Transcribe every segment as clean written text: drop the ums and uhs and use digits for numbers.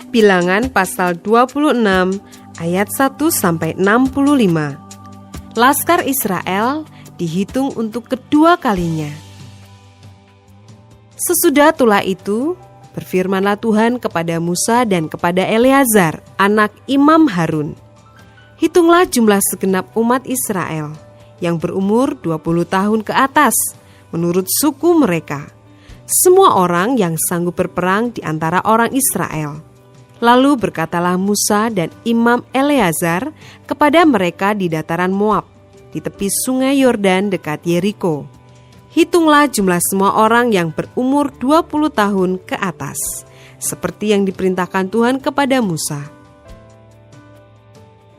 Bilangan pasal 26 ayat 1-65. Laskar Israel dihitung untuk kedua kalinya. Sesudah tulah itu, berfirmanlah Tuhan kepada Musa dan kepada Eleazar, anak Imam Harun. Hitunglah jumlah segenap umat Israel yang berumur 20 tahun ke atas, menurut suku mereka. Semua orang yang sanggup berperang di antara orang Israel. Lalu berkatalah Musa dan Imam Eleazar kepada mereka di dataran Moab, di tepi sungai Yordan dekat Yeriko. Hitunglah jumlah semua orang yang berumur 20 tahun ke atas, seperti yang diperintahkan Tuhan kepada Musa.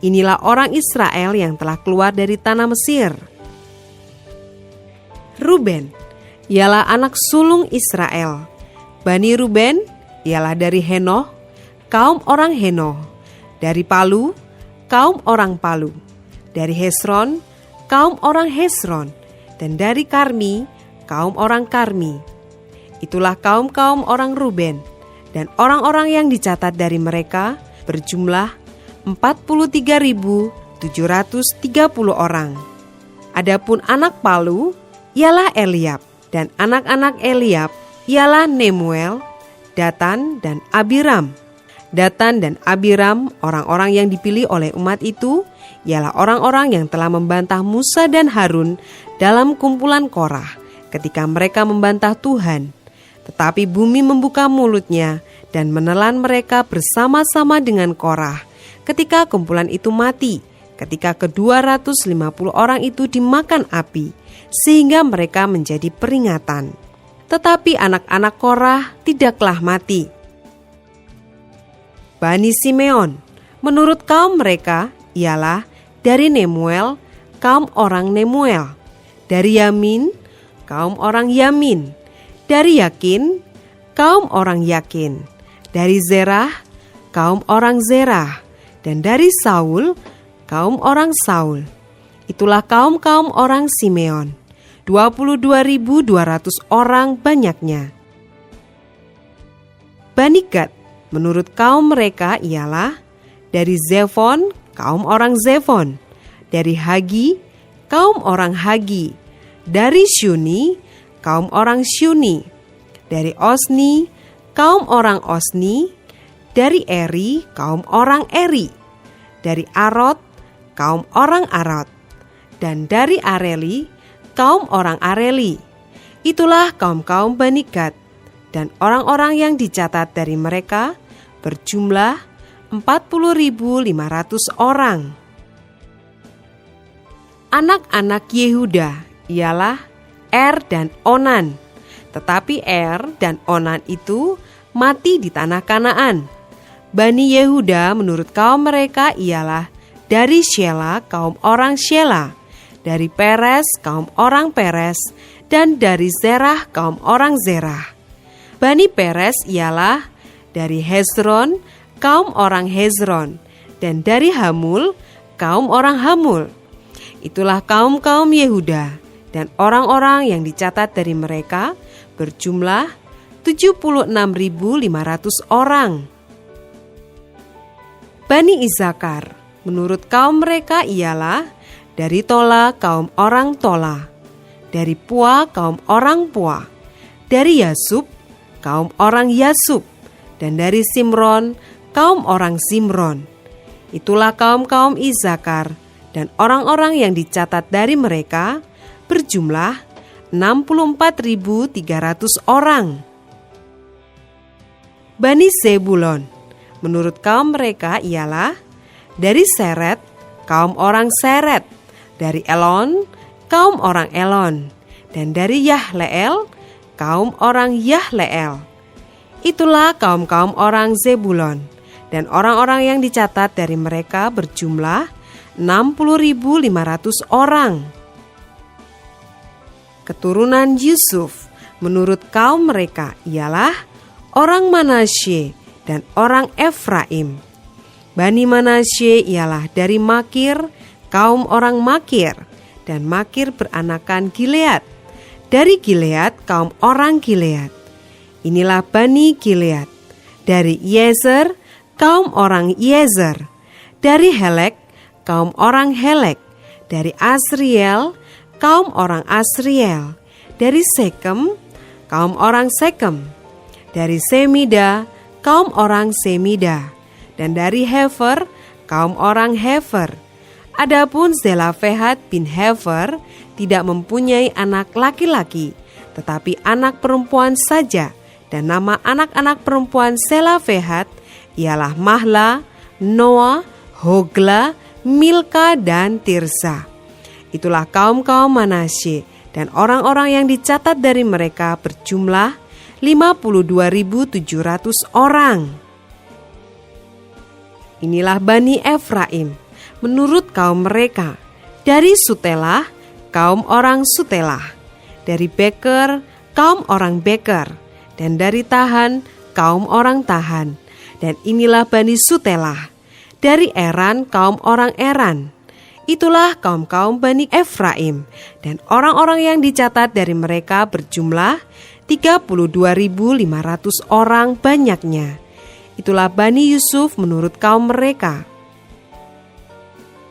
Inilah orang Israel yang telah keluar dari tanah Mesir. Ruben ialah anak sulung Israel. Bani Ruben ialah dari Henoh, kaum orang Henoh. Dari Palu, kaum orang Palu. Dari Hesron, kaum orang Hesron. Dan dari Karmi, kaum orang Karmi. Itulah kaum-kaum orang Ruben. Dan orang-orang yang dicatat dari mereka berjumlah 43.730 orang. Adapun anak Palu ialah Eliab. Dan anak-anak Eliab ialah Nemuel, Datan, dan Abiram. Datan dan Abiram, orang-orang yang dipilih oleh umat itu, ialah orang-orang yang telah membantah Musa dan Harun dalam kumpulan Korah ketika mereka membantah Tuhan. Tetapi bumi membuka mulutnya dan menelan mereka bersama-sama dengan Korah ketika kumpulan itu mati, ketika ke-250 orang itu dimakan api, sehingga mereka menjadi peringatan. Tetapi anak-anak Korah tidaklah mati. Bani Simeon, menurut kaum mereka, ialah dari Nemuel, kaum orang Nemuel. Dari Yamin, kaum orang Yamin. Dari Yakin, kaum orang Yakin. Dari Zerah, kaum orang Zerah. Dan dari Saul, kaum orang Saul. Itulah kaum-kaum orang Simeon. 22.200 orang banyaknya. Bani Gad, menurut kaum mereka ialah dari Zefon, kaum orang Zefon. Dari Hagi, kaum orang Hagi. Dari Syuni, kaum orang Syuni. Dari Osni, kaum orang Osni. Dari Eri, kaum orang Eri. Dari Arod, kaum orang Arod. Dan dari Areli, kaum orang Areli. Itulah kaum-kaum Bani Gad. Dan orang-orang yang dicatat dari mereka berjumlah 40.500 orang. Anak-anak Yehuda ialah Er dan Onan. Tetapi Er dan Onan itu mati di tanah Kanaan. Bani Yehuda menurut kaum mereka ialah dari Shela, kaum orang Shela. Dari Peres, kaum orang Peres. Dan dari Zerah, kaum orang Zerah. Bani Peres ialah dari Hezron, kaum orang Hezron. Dan dari Hamul, kaum orang Hamul. Itulah kaum-kaum Yehuda. Dan orang-orang yang dicatat dari mereka berjumlah 76.500 orang. Bani Isakar, menurut kaum mereka ialah dari Tola, kaum orang Tola. Dari Pua, kaum orang Pua. Dari Yasub, kaum orang Yasub. Dan dari Simron, kaum orang Simron. Itulah kaum-kaum Isakar. Dan orang-orang yang dicatat dari mereka berjumlah 64.300 orang. Bani Zebulon, menurut kaum mereka ialah dari Seret, kaum orang Seret. Dari Elon, kaum orang Elon. Dan dari Yahleel, kaum orang Yahleel. Itulah kaum-kaum orang Zebulon. Dan orang-orang yang dicatat dari mereka berjumlah 60.500 orang. Keturunan Yusuf, menurut kaum mereka ialah orang Manasye dan orang Efraim. Bani Manasye ialah dari Makir, kaum orang Makir. Dan Makir beranakan Gilead. Dari Gilead, kaum orang Gilead. Inilah Bani Gilead. Dari Yezer, kaum orang Yezer. Dari Helek, kaum orang Helek. Dari Asriel, kaum orang Asriel. Dari Sekem, kaum orang Sekem. Dari Semida, kaum orang Semida. Dan dari Hefer, kaum orang Hefer. Adapun Zelafehad bin Hefer tidak mempunyai anak laki-laki, tetapi anak perempuan saja. Dan nama anak-anak perempuan Zelafehad ialah Mahla, Noah, Hogla, Milka, dan Tirza. Itulah kaum-kaum Manasye, dan orang-orang yang dicatat dari mereka berjumlah 52.700 orang. Inilah Bani Efraim, menurut kaum mereka. Dari Sutelah, kaum orang Sutelah. Dari Beker, kaum orang Beker. Dan dari Tahan, kaum orang Tahan. Dan inilah Bani Sutelah. Dari Eran, kaum orang Eran. Itulah kaum-kaum Bani Efraim, dan orang-orang yang dicatat dari mereka berjumlah 32.500 orang banyaknya. Itulah Bani Yusuf menurut kaum mereka.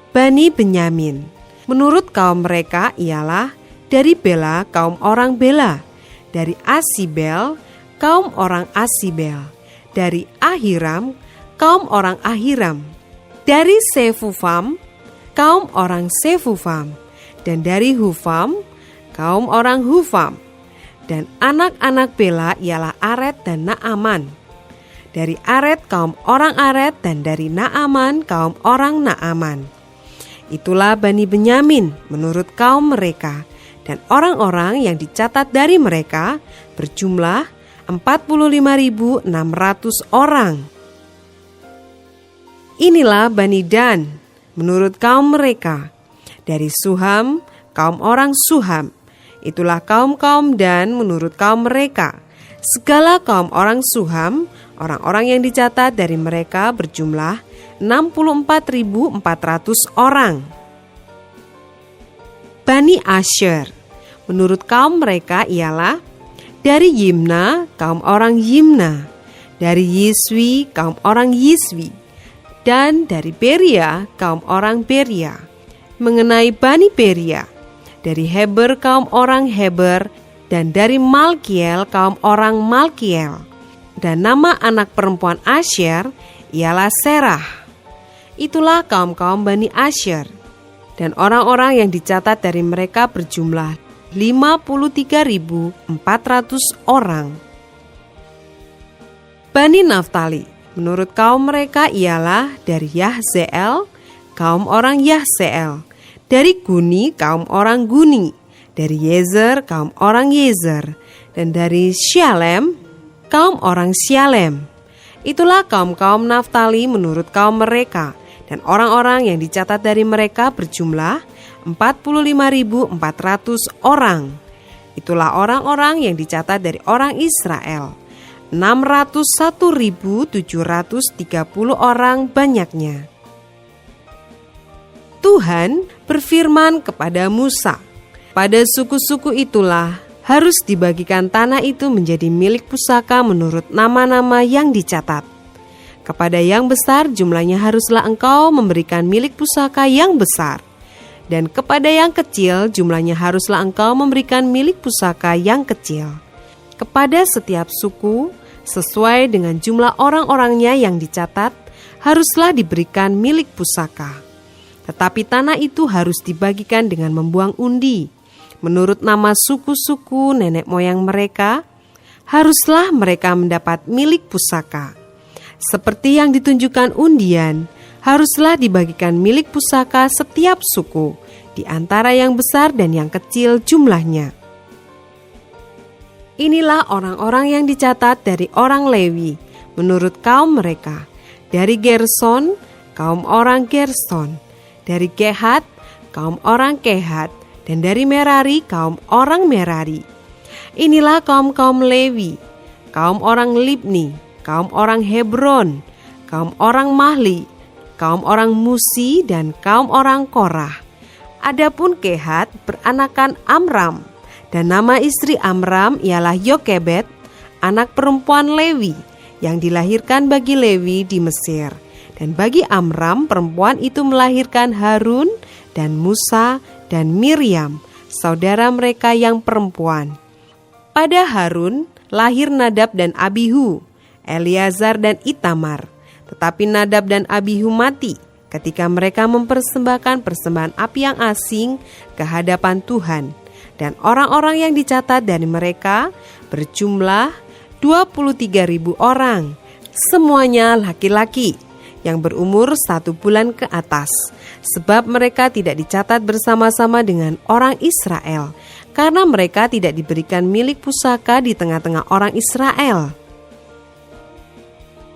Bani Benyamin, menurut kaum mereka ialah dari Bela, kaum orang Bela. Dari Asibel, kaum orang Asibel. Dari Ahiram, kaum orang Ahiram. Dari Sefufam, kaum orang Sefufam. Dan dari Hufam, kaum orang Hufam. Dan anak-anak Bela ialah Aret dan Naaman. Dari Aret kaum orang Aret, dan dari Naaman kaum orang Naaman. Itulah Bani Benyamin menurut kaum mereka. Dan orang-orang yang dicatat dari mereka berjumlah 45.600 orang. Inilah Bani Dan menurut kaum mereka. Dari Suham, kaum orang Suham. Itulah kaum-kaum Dan menurut kaum mereka. Segala kaum orang Suham, orang-orang yang dicatat dari mereka berjumlah 64.400 orang. Bani Asher, menurut kaum mereka ialah dari Yimna, kaum orang Yimna. Dari Yiswi, kaum orang Yiswi. Dan dari Beria, kaum orang Beria. Mengenai Bani Beria, dari Heber, kaum orang Heber. Dan dari Malkiel, kaum orang Malkiel. Dan nama anak perempuan Asher ialah Serah. Itulah kaum-kaum Bani Asher. Dan orang-orang yang dicatat dari mereka berjumlah 53.400 orang. Bani Naftali, menurut kaum mereka ialah dari Yahzeel, kaum orang Yahzeel. Dari Guni, kaum orang Guni. Dari Yezer, kaum orang Yezer. Dan dari Syalem, kaum orang Syalem. Itulah kaum-kaum Naftali menurut kaum mereka. Dan orang-orang yang dicatat dari mereka berjumlah 45.400 orang. Itulah orang-orang yang dicatat dari orang Israel. 601.730 orang banyaknya. Tuhan berfirman kepada Musa, pada suku-suku itulah harus dibagikan tanah itu menjadi milik pusaka menurut nama-nama yang dicatat. Kepada yang besar jumlahnya haruslah engkau memberikan milik pusaka yang besar. Dan kepada yang kecil jumlahnya haruslah engkau memberikan milik pusaka yang kecil. Kepada setiap suku, sesuai dengan jumlah orang-orangnya yang dicatat, haruslah diberikan milik pusaka. Tetapi tanah itu harus dibagikan dengan membuang undi. Menurut nama suku-suku nenek moyang mereka, haruslah mereka mendapat milik pusaka. Seperti yang ditunjukkan undian, haruslah dibagikan milik pusaka setiap suku, di antara yang besar dan yang kecil jumlahnya. Inilah orang-orang yang dicatat dari orang Lewi, menurut kaum mereka. Dari Gerson, kaum orang Gerson. Dari Kehat, kaum orang Kehat. Dan dari Merari, kaum orang Merari. Inilah kaum-kaum Lewi, kaum orang Libni, kaum orang Hebron, kaum orang Mahli, kaum orang Musi, dan kaum orang Korah. Adapun Kehat beranakan Amram, dan nama istri Amram ialah Yokebed, anak perempuan Lewi, yang dilahirkan bagi Lewi di Mesir. Dan bagi Amram perempuan itu melahirkan Harun dan Musa dan Miriam, saudara mereka yang perempuan. Pada Harun lahir Nadab dan Abihu, Eleazar dan Itamar. Tetapi Nadab dan Abihu mati ketika mereka mempersembahkan persembahan api yang asing ke hadapan Tuhan. Dan orang-orang yang dicatat dari mereka berjumlah 23.000 orang. Semuanya laki-laki yang berumur 1 bulan ke atas. Sebab mereka tidak dicatat bersama-sama dengan orang Israel, karena mereka tidak diberikan milik pusaka di tengah-tengah orang Israel.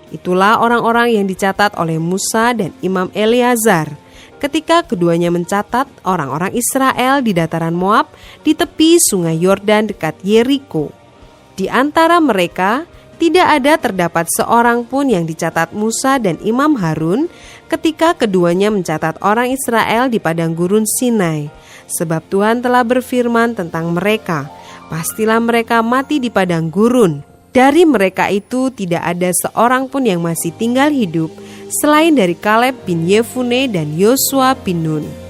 Itulah orang-orang yang dicatat oleh Musa dan Imam Eleazar ketika keduanya mencatat orang-orang Israel di dataran Moab di tepi sungai Yordan dekat Yeriko. Di antara mereka tidak ada terdapat seorang pun yang dicatat Musa dan Imam Harun ketika keduanya mencatat orang Israel di padang gurun Sinai. Sebab Tuhan telah berfirman tentang mereka, pastilah mereka mati di padang gurun. Dari mereka itu tidak ada seorang pun yang masih tinggal hidup selain dari Kaleb bin Yefune dan Yosua bin Nun.